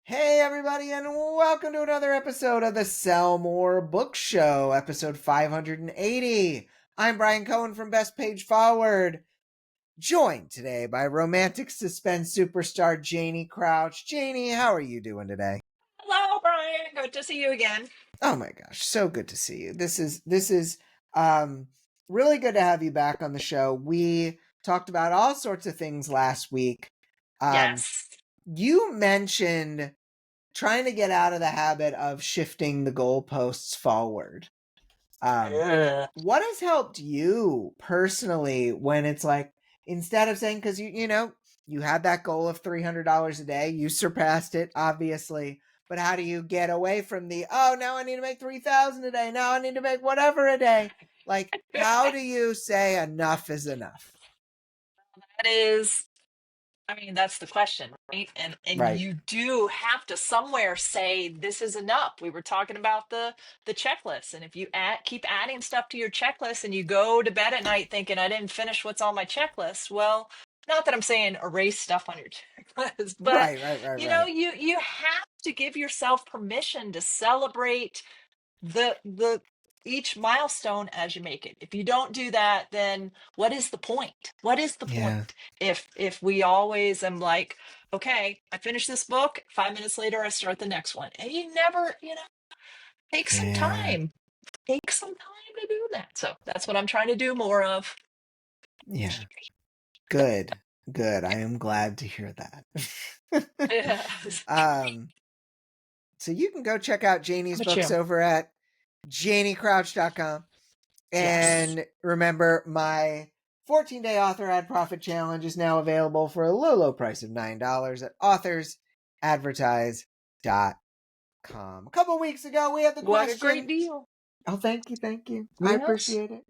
Hey, everybody, and welcome to another episode of the Sell More Book Show, episode 580. I'm Bryan Cohen from Best Page Forward, joined today by romantic suspense superstar Jaine Crouch. Jaine, how are you doing today? Hello, Bryan. Good to see you again. Oh my gosh, so good to see you. This is really good to have you back on the show. We talked about all sorts of things last week. Yes. You mentioned trying to get out of the habit of shifting the goalposts forward. What has helped you personally when it's like, instead of saying, because you had that goal of $300 a day, you surpassed it, obviously, but how do you get away from now I need to make 3,000 a day, now I need to make whatever a day? Like, how do you say enough is enough? That is, that's the question, right? And Right. you do have to somewhere say this is enough. We were talking about the checklist, and if you keep adding stuff to your checklist and you go to bed at night thinking I didn't finish what's on my checklist, well, not that I'm saying erase stuff on your checklist, but Right. you have to give yourself permission to celebrate the each milestone as you make it. If you don't do that, then what is the point? What is the Yeah. point? If we always am like, okay, I finish this book, 5 minutes later I start the next one. And you never, take some Yeah. time. Take some time to do that. So that's what I'm trying to do more of. Yeah. Good. Good. I am glad to hear that. Yes. um, so you can go check out Jaine's But books you. over at jainecrouch.com. Yes. And remember, my 14-day author ad profit challenge is now available for a low price of $9 at authorsadvertise.com. A couple weeks ago, we had the What a great question. deal. Oh, thank you. Thank you. I Yes. appreciate it.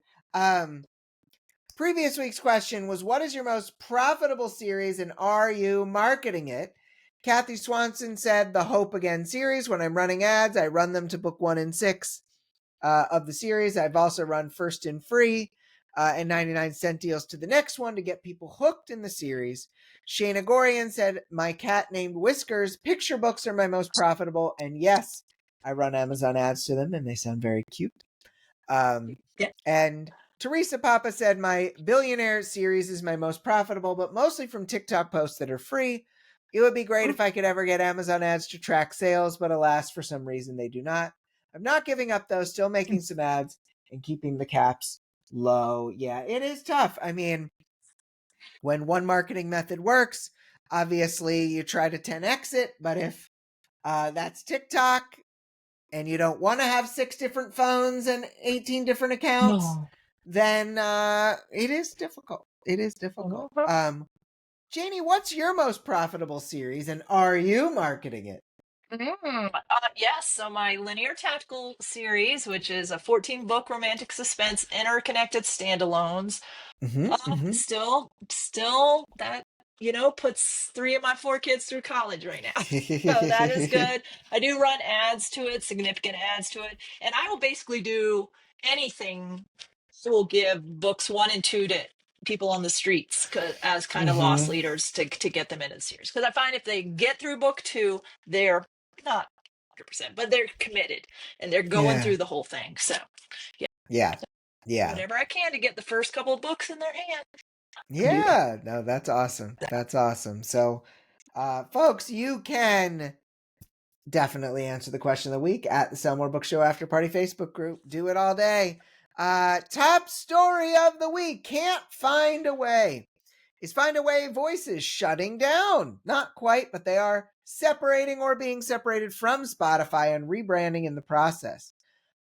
Previous week's question was, what is your most profitable series and are you marketing it? Kathy Swanson said the Hope Again series. When I'm running ads, I run them to book 1 and 6 of the series. I've also run First and Free and 99-cent deals to the next one to get people hooked in the series. Shayna Gorian said, my cat named Whiskers picture books are my most profitable. And yes, I run Amazon ads to them and they sound very cute. Yeah. And Teresa Papa said, my Billionaire series is my most profitable, but mostly from TikTok posts that are free. It would be great if I could ever get Amazon ads to track sales, but alas, for some reason they do not. I'm not giving up though, still making some ads and keeping the caps low. Yeah, it is tough. I mean, when one marketing method works, obviously you try to 10x it, but if that's TikTok and you don't want to have 6 different phones and 18 different accounts, No. then it is difficult. It is difficult. Jaine, what's your most profitable series and are you marketing it? Yes, so my linear tactical series, which is a 14-book romantic suspense, interconnected standalones, still that puts 3 of my 4 kids through college right now. So that is good. I do run ads to it, significant ads to it, and I will basically do anything that will give books 1 and 2 to people on the streets as kind of loss leaders to get them into the series. Because I find if they get through book 2, they're not 100%, but they're committed and they're going Yeah. through the whole thing. So yeah, Yeah. Yeah. whatever I can to get the first couple of books in their hand. Do that. Yeah. No, that's awesome. That's awesome. So, folks, you can definitely answer the question of the week at the Sell More Book Show After Party Facebook group. Do it all day. Top story of the week. Can't find a way. Is Findaway Voices shutting down? Not quite, but they are separating or being separated from Spotify and rebranding in the process.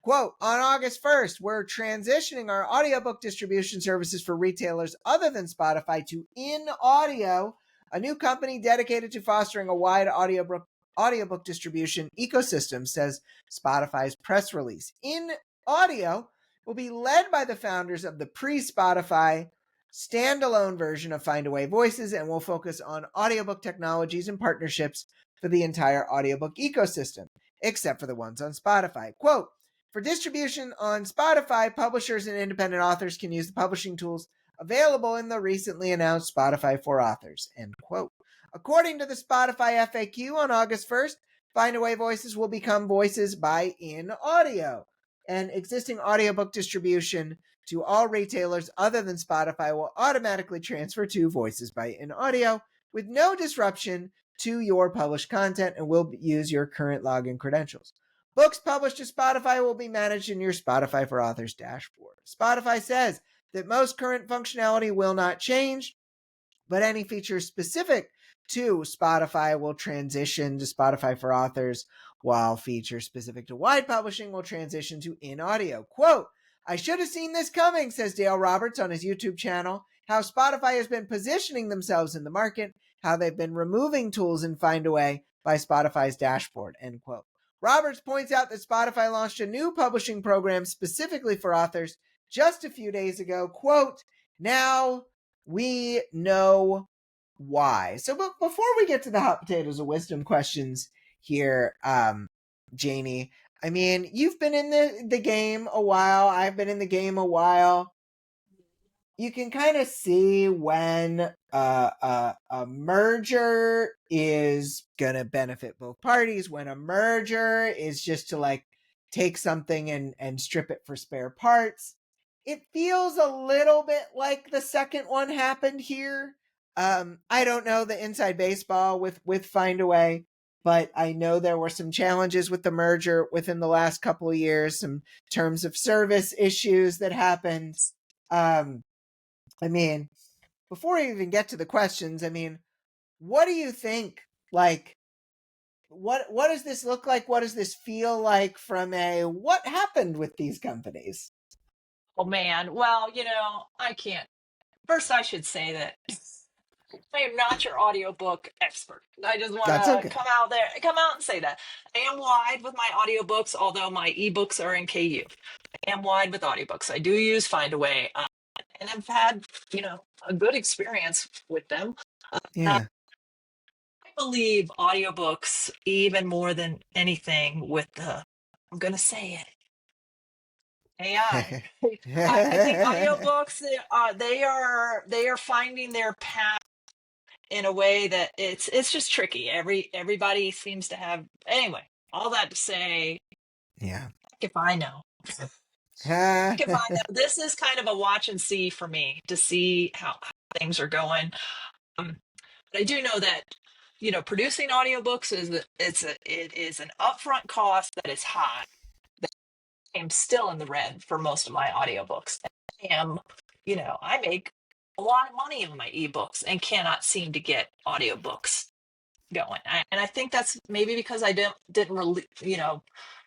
Quote, on August 1st, we're transitioning our audiobook distribution services for retailers other than Spotify to INaudio, a new company dedicated to fostering a wide audiobook distribution ecosystem, says Spotify's press release. INaudio will be led by the founders of the pre-Spotify standalone version of Findaway Voices and will focus on audiobook technologies and partnerships for the entire audiobook ecosystem, except for the ones on Spotify. Quote, for distribution on Spotify, publishers and independent authors can use the publishing tools available in the recently announced Spotify for Authors, end quote. According to the Spotify FAQ on August 1st, Findaway Voices will become Voices by INaudio, and existing audiobook distribution to all retailers other than Spotify will automatically transfer to Voices by INaudio with no disruption to your published content and will use your current login credentials. Books published to Spotify will be managed in your Spotify for Authors dashboard. Spotify says that most current functionality will not change, but any features specific to Spotify will transition to Spotify for Authors, while features specific to wide publishing will transition to INaudio. Quote, I should have seen this coming, says Dale Roberts on his YouTube channel, how Spotify has been positioning themselves in the market, how they've been removing tools in Findaway by Spotify's dashboard, end quote. Roberts points out that Spotify launched a new publishing program specifically for authors just a few days ago. Quote, now we know why. So, but before we get to the hot potatoes of wisdom questions here, Jaine, I mean, you've been in the game a while. I've been in the game a while. You can kind of see when a merger is going to benefit both parties, when a merger is just to like take something and strip it for spare parts. It feels a little bit like the second one happened here. I don't know the inside baseball with Findaway, but I know there were some challenges with the merger within the last couple of years, some terms of service issues that happened. I mean, before I even get to the questions, I mean, what do you think? Like, what does this look like? What does this feel like from what happened with these companies? Oh man. Well, I can't. First, I should say that I am not your audiobook expert. I just want That's to okay. come out and say that. I am wide with my audiobooks, although my ebooks are in KU. I am wide with audiobooks. I do use Findaway, and I've had, a good experience with them. I Yeah. believe audiobooks even more than anything with I'm going to say it, AI. I think audiobooks, they are finding their path in a way that it's just tricky. Everybody seems to have, anyway, all that to say, Yeah. if I know. If I know, this is kind of a watch and see for me to see how things are going. But I do know that producing audiobooks it is an upfront cost that is high. I'm still in the red for most of my audiobooks. I make a lot of money on my ebooks and cannot seem to get audiobooks going. And I think that's maybe because I didn't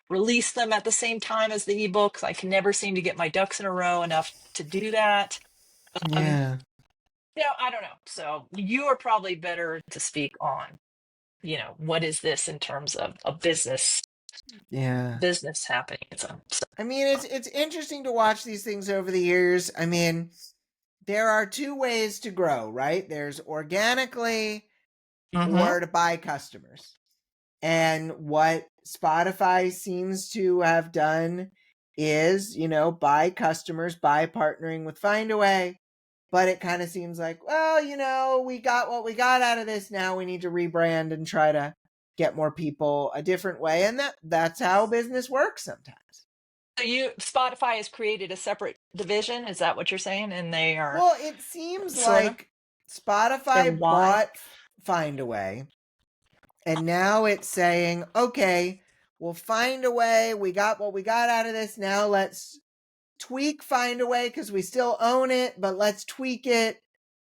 release them at the same time as the ebooks. I can never seem to get my ducks in a row enough to do that. Um, Yeah. I don't know. So you are probably better to speak on, what is this in terms of a Yeah. business happening. I mean, it's interesting to watch these things over the years. I mean, there are two ways to grow, right? There's organically Mhm. or to buy customers. And what Spotify seems to have done is, buy customers by partnering with Findaway. But it kind of seems like, well, we got what we got out of this. Now we need to rebrand and try to get more people a different way. And that's how business works sometimes. So Spotify has created a separate division. Is that what you're saying? And they are Well, it seems sort of like they're Spotify wide. bought Findaway, and now it's saying, okay, we'll find a way. We got what we got out of this. Now let's tweak Findaway because we still own it, but let's tweak it.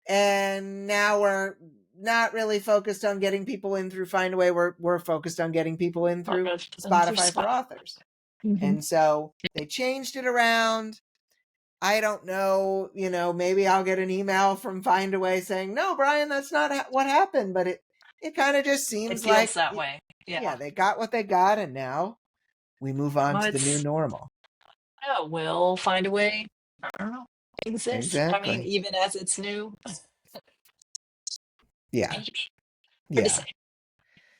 And now we're not really focused on getting people in through Findaway. We're focused on getting people in through And through Spotify for Authors. Mhm. And so they changed it around. I don't know, maybe I'll get an email from Findaway saying, no, Bryan, that's not what happened. But it kind of just It seems feels like, that way. Yeah. they got what they got. And now we move on Well, to the new it's normal. we'll find a way. I don't know. Exist. I mean, Exactly. even as it's new, Yeah. maybe. Hard to Yeah. say.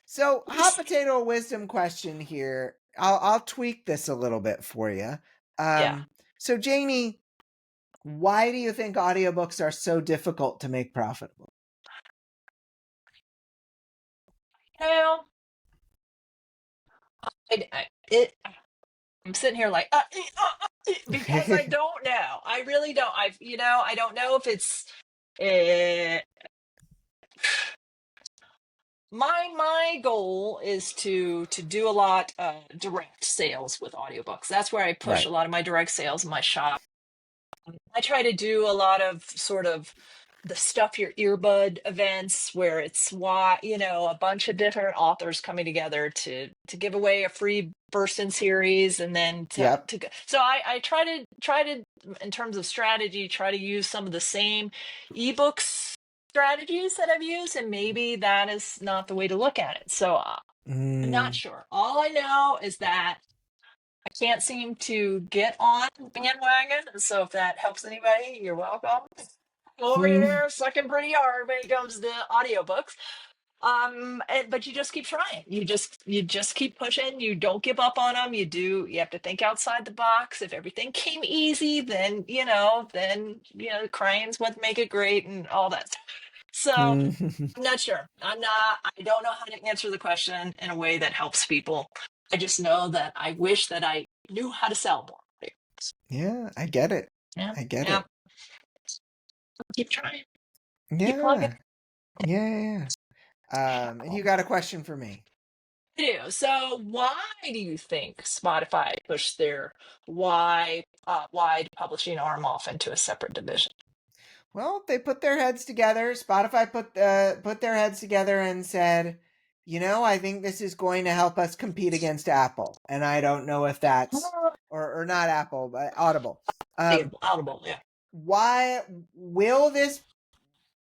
So, Hard to hot say. potato wisdom question here. I'll tweak this a little bit for you. Yeah. So Jaine, why do you think audiobooks are so difficult to make profitable? Now, I'm sitting here like, because I don't know. I really don't. I don't know if it's, uh, my goal is to do a lot direct sales with audiobooks. That's where I push Right. a lot of my direct sales in my shop. I try to do a lot of sort of the stuff your earbud events where it's a bunch of different authors coming together to give away a free Burson series, and then Yep. so I try to in terms of strategy, try to use some of the same ebooks strategies that I've used, and maybe that is not the way to look at it. So I'm not Mm, sure. All I know is that I can't seem to get on bandwagon. So if that helps anybody, you're welcome. Over mm, there, sucking pretty hard when it comes to audiobooks. But you just keep trying. You just keep pushing. You don't give up on them. You have to think outside the box. If everything came easy, then crying's what make it great and all that. So mm. I'm not sure. I don't know how to answer the question in a way that helps people. I just know that I wish that I knew how to sell more. Yeah, I get it. Yeah. I get Yeah. it. Keep trying. Keep plugging. Yeah. Yeah. And you got a question for me? I do. So why do you think Spotify pushed their wide publishing arm off into a separate division? Well, they put their heads together. Spotify put their heads together and said, I think this is going to help us compete against Apple. And I don't know if that's or not Apple, but Audible. Audible, yeah. Why will this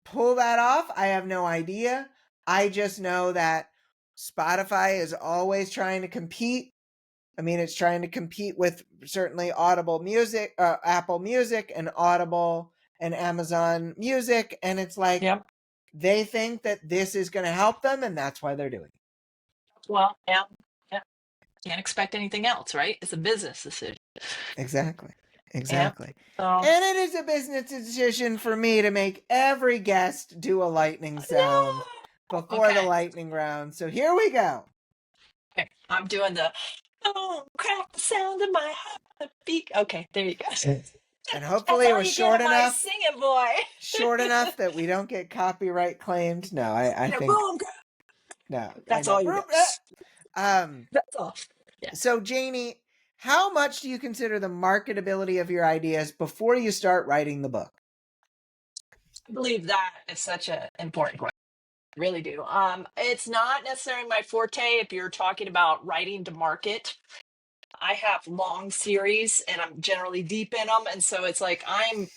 pull that off? I have no idea. I just know that Spotify is always trying to compete. I mean, it's trying to compete with certainly Audible Music, Apple Music, and Audible and Amazon Music. And it's like Yep. they think that this is going to help them, and that's why they're doing it. Well, yeah. Yeah. Can't expect anything else, right? It's a business decision. Exactly. Yeah. Exactly. So And it is a business decision for me to make every guest do a lightning sound no. before the Okay. lightning round. So here we go. Okay. I'm doing the crack the sound of my heartbeat. Okay, there you go. And That's hopefully it all was you get short of my enough, singing boy. that we don't get copyright claimed. No, I think Boom. no, I That's know. all you get. Um, That's all. Yeah. so Janie, how much do you consider the marketability of your ideas before you start writing the book? I believe that is such an important question. I really do. It's not necessarily my forte if you're talking about writing to market. I have long series and I'm generally deep in them. And so it's like I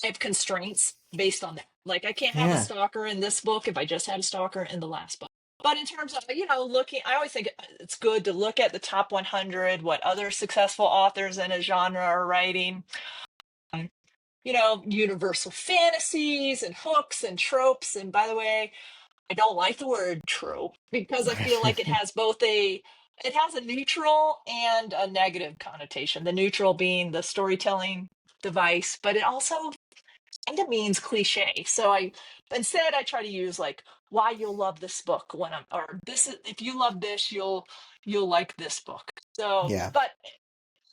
have constraints based on that. Like I can't have a Yeah. stalker in this book if I just had a stalker in the last book. But in terms of, looking, I always think it's good to look at the top 100, what other successful authors in a genre are writing. Um, universal fantasies and hooks and tropes. And by the way, I don't like the word trope because I feel like it has a neutral and a negative connotation. The neutral being the storytelling device, but it also kind of means cliche. So I try to use like why you'll love this book or this is, if you love this, you'll like this book. So, Yeah. but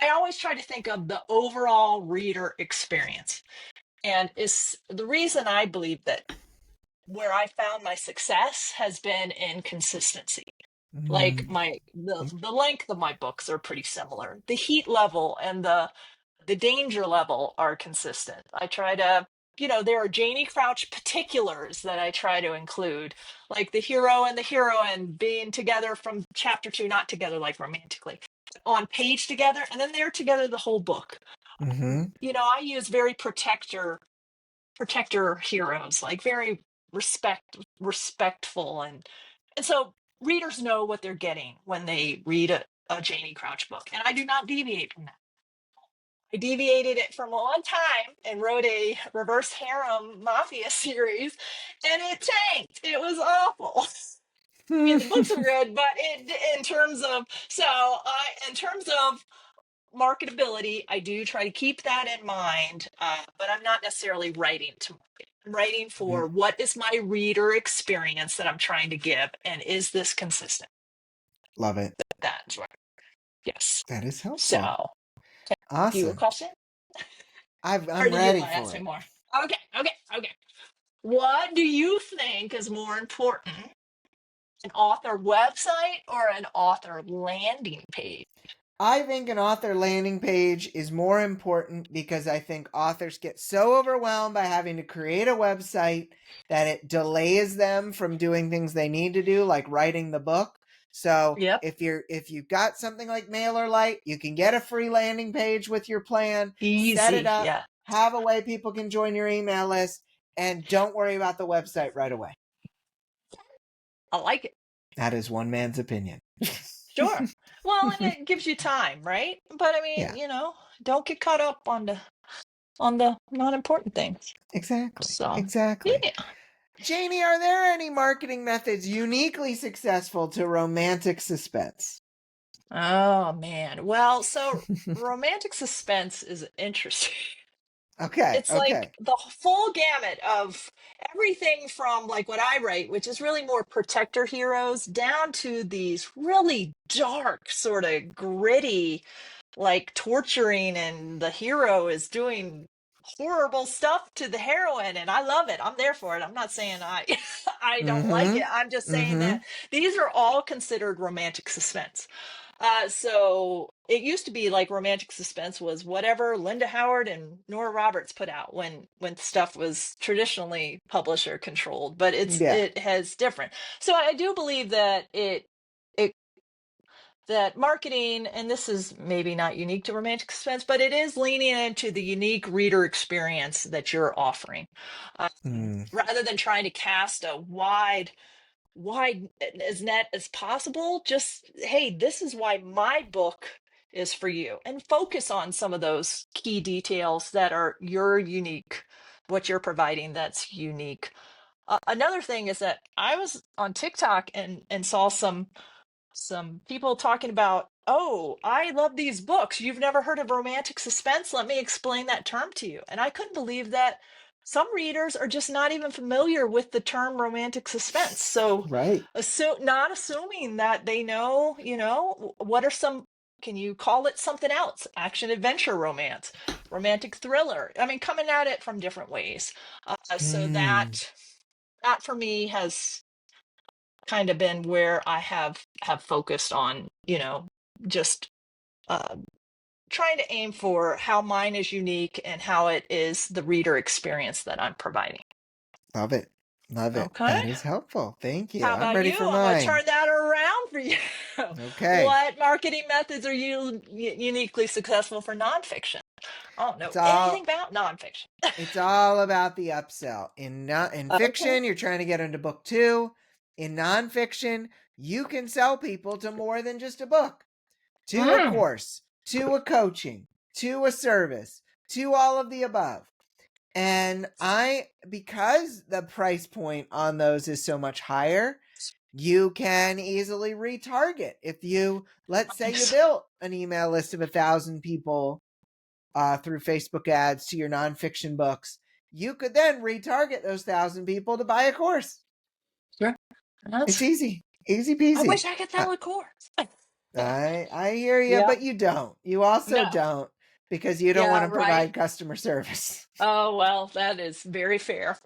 I always try to think of the overall reader experience. And is the reason I believe that where I found my success has been in consistency. Like Mm, the length of my books are pretty similar. The heat level and the danger level are consistent. I try to, there are Jaine Crouch particulars that I try to include, like the hero and the heroine being together from chapter 2, not together like romantically, on page together, and then they're together the whole book. mm-hmm. I use very protector heroes, like very respectful, and so readers know what they're getting when they read a Jaine Crouch book, and I do not deviate from that. I deviated it from one time and wrote a reverse harem mafia series, and it tanked. It was awful. I mean, the books are good, but in terms of marketability, I do try to keep that in mind, but I'm not necessarily writing to market. I'm writing for what is my reader experience that I'm trying to give, and is this consistent? Love it. That's right. Yes. That is helpful. So, can I ask you a Awesome. question? Or I'm do you ready want to ask for me it. more? Okay. What do you think is more important, an author website or an author landing page? I think an author landing page is more important because I think authors get so overwhelmed by having to create a website that it delays them from doing things they need to do, like writing the book. So Yep. if you've got something like MailerLite, you can get a free landing page with your plan, set it Easy. up, Yeah. have a way people can join your email list, and don't worry about the website right away. I like it. That is one man's opinion. Sure. Well, and it gives you time, right? But I Yeah, mean, don't get caught up on the not important things. exactly. So, Exactly. yeah. Janie, are there any marketing methods uniquely successful to romantic suspense? Oh man. Well, so romantic suspense is interesting. Okay, It's like okay. the full gamut of everything from like what I write, which is really more protector heroes, down to these really dark, sort of gritty, like torturing, and the hero is doing horrible stuff to the heroine, and I love it. I'm there for it. I'm not saying I I don't like it. Mm-hmm. I'm just saying Mm-hmm. that these are all considered romantic suspense. So it used to be like romantic suspense was whatever Linda Howard and Nora Roberts put out when stuff was traditionally publisher controlled, but Yeah. it has different. So I do believe that it that marketing, and this is maybe not unique to romantic suspense, but it is leaning into the unique reader experience that you're offering, Mm, rather than trying to cast a wide as net as possible. Just, hey, this is why my book is for you, and focus on some of those key details that are your unique, what you're providing that's unique. Another thing is that I was on TikTok and saw some people talking about, oh, I love these books, you've never heard of romantic suspense, let me explain that term to you. And I couldn't believe that some readers are just not even familiar with the term romantic suspense. So right. not assuming that they know, what are some, can you call it something else, action adventure romance, romantic thriller, I mean, coming at it from different ways. So Mm, that for me has kind of been where I have focused on, just uh, trying to aim for how mine is unique and how it is the reader experience that I'm providing. love it. Love it. Okay. That is helpful. Thank you. How I'm about ready you? for I'm going to mine. turn that around for you. Okay. What marketing methods are you uniquely successful for nonfiction? I don't know It's all anything about nonfiction. it's all about the upsell. In Okay. fiction, you're trying to get into book 2. In nonfiction, you can sell people to more than just a book. To a Mm. course, to a coaching, to a service, to all of the above. And because the price point on those is so much higher, you can easily retarget. If you, let's say you Nice. built an email list of 1,000 people through Facebook ads to your nonfiction books, you could then retarget those 1,000 people to buy a course. Sure. It's That's, easy I peasy. wish I could Uh, sell a course. I hear you, Yeah. but you don't. You also No. don't because you don't want Yeah, to right. provide customer service. Oh, well, that is very fair.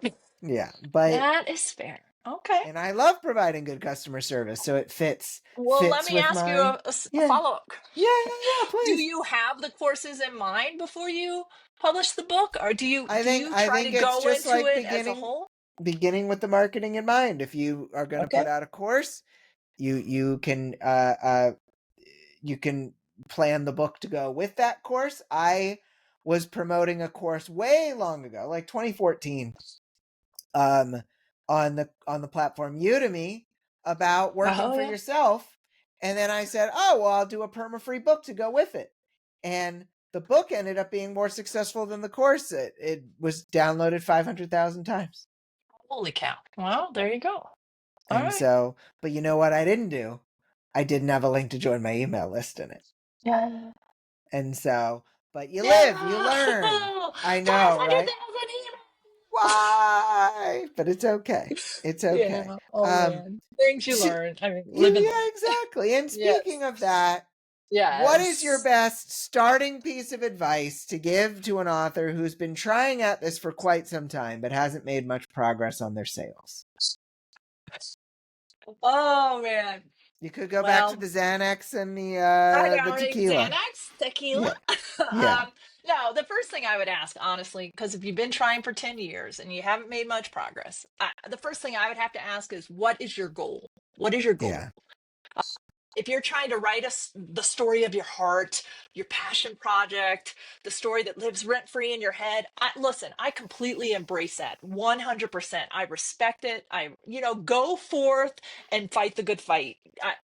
Yeah, but That is fair. Okay. and I love providing good customer service, so it Well, let fits me with ask you my a yeah follow-up. yeah Do please. you have the courses in mind before you publish the book, or do you I try to think it's go just into like it as a whole? beginning with the marketing in mind. If you are going to Okay. put out a course, you can you can plan the book to go with that course. I was promoting a course way long ago, like 2014, um, on the platform Udemy about working Oh for yeah. yourself, and then I said, "Oh well, I'll do a perma-free book to go with it," and the book ended up being more successful than the course. It was downloaded 500,000 times, Holy cow. Well, there you go. All and right. so, but you know what I didn't do? I didn't have a link to join my email list in it. Yeah. And so, but you live, you No. learn. I know, right? 500,000 emails. Why? But it's okay. It's okay. Yeah. Oh man. Things you learn. I mean, live and Yeah, learn. exactly. And Yes. speaking of that, what is your Yes. best starting piece of advice to give to an author who's been trying at this for quite some time but hasn't made much progress on their sales? Oh man. You could go back to Well, the Xanax and I the know, right? tequila. Xanax, tequila. Yeah. Yeah. No, the first thing I would ask, honestly, because if you've been trying for 10 years and you haven't made much progress, the first thing I would have to ask is, what is your goal? What is your goal? Yeah. If you're trying to write the story of your heart, your passion project, the story that lives rent free in your head, listen, I completely embrace that 100%. I respect it. Go forth and fight the good fight.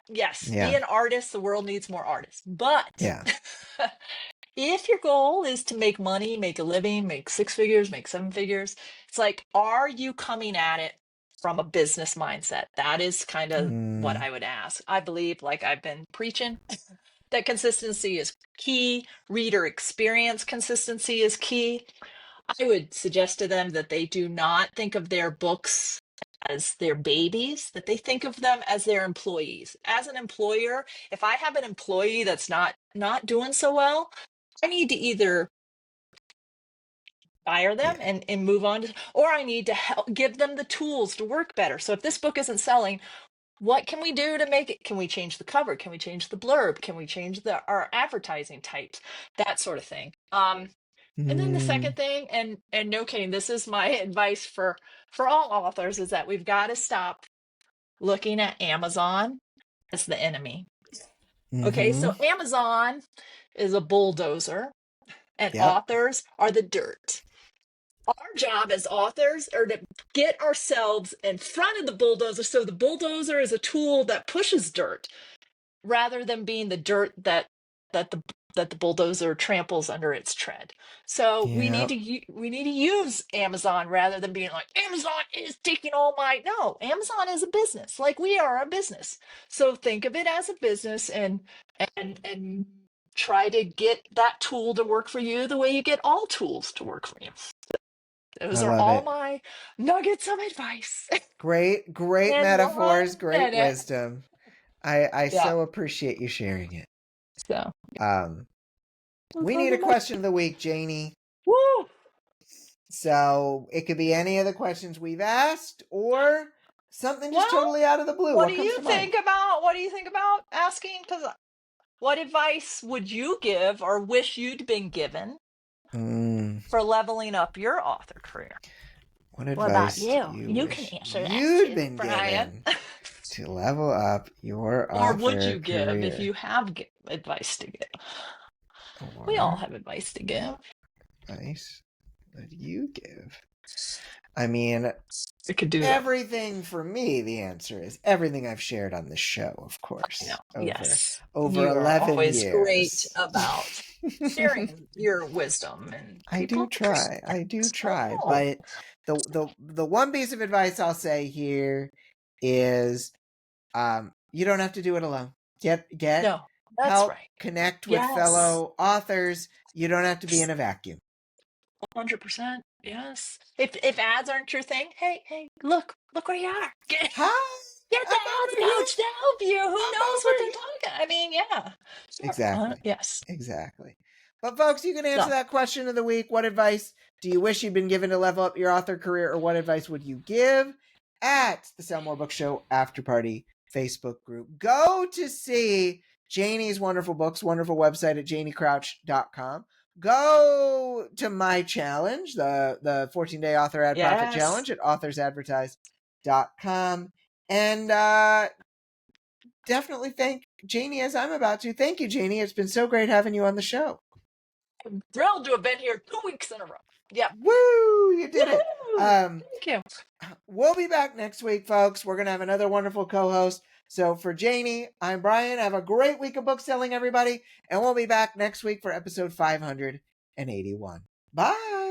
Yes, be Yeah. an artist. The world needs more artists. But Yeah. if your goal is to make money, make a living, make 6 figures, make 7 figures, it's like, are you coming at it from a business mindset? That is kind of what Mm, I would ask. I believe, like I've been preaching, that consistency is key. Reader experience consistency is key. I would suggest to them that they do not think of their books as their babies, that they think of them as their employees. As an employer, if I have an employee that's not doing so well, I need to either fire them yeah. and move on or I need to help give them the tools to work better. So if this book isn't selling, what can we do to make it? Can we change the cover? Can we change the blurb? Can we change our advertising types? That sort of thing. And then the Mm, second thing, and no kidding, this is my advice for all authors, is that we've got to stop looking at Amazon as the enemy. Okay, mm-hmm. so Amazon is a bulldozer and Yep. authors are the dirt. Our job as authors are to get ourselves in front of the bulldozer, so the bulldozer is a tool that pushes dirt rather than being the dirt that the that the bulldozer tramples under its tread. So Yep. we need to use Amazon rather than being like, Amazon is taking all my. No, Amazon is a business, like we are a business. So think of it as a business and try to get that tool to work for you the way you get all tools to work for you. I Those are love all it. my nuggets of advice. Great In metaphors, 1 great minute. wisdom. I Yeah. so appreciate you sharing it. So Um, we need a question of the week, Janie. woo. So it could be any of the questions we've asked or something just Well, totally out of the blue. What comes to mind? what do you think about asking? Because what advice would you give or wish you'd been given Mm, for leveling up your author career? what What about advice do you? you You can wish answer that you'd too, been Bryan. given to level up your Or would author you give if career? you have advice to give? We all Or have advice to give. advice would you give? I mean, We could do that. everything for me, the answer is everything I've shared on this show, of No, course, yes. over You are 11 always great years. about sharing your wisdom and I do people try. appreciate I do it. try. Oh, But the one piece of advice I'll say here is you don't have to do it alone. Get no, that's help, right. connect with Yes. fellow authors. You don't have to be in a vacuum. 100%. Yes. If ads aren't your thing, hey, look where you are. Hi, Get the I'm ads over here. coach to help you. Who I'm knows what over they're here. talking? I mean, yeah. Sure. Exactly. Yes. Exactly. But folks, you can answer So, that question of the week. What advice do you wish you'd been given to level up your author career, or what advice would you give at the Sell More Book Show After Party Facebook group? Go to see Jaine's wonderful books, wonderful website at jainecrouch.com. Go to my challenge, the 14-day author ad profit yes. challenge at authorsadvertise.com. And definitely thank Jaine as I'm about to. Thank you, Jaine. It's been so great having you on the show. I'm thrilled to have been here 2 weeks in a row. Yep. Woo! You did it. Woo! Thank you. We'll be back next week, folks. We're going to have another wonderful co-host. So for Jaine, I'm Bryan. Have a great week of book selling, everybody. And we'll be back next week for episode 581. Bye.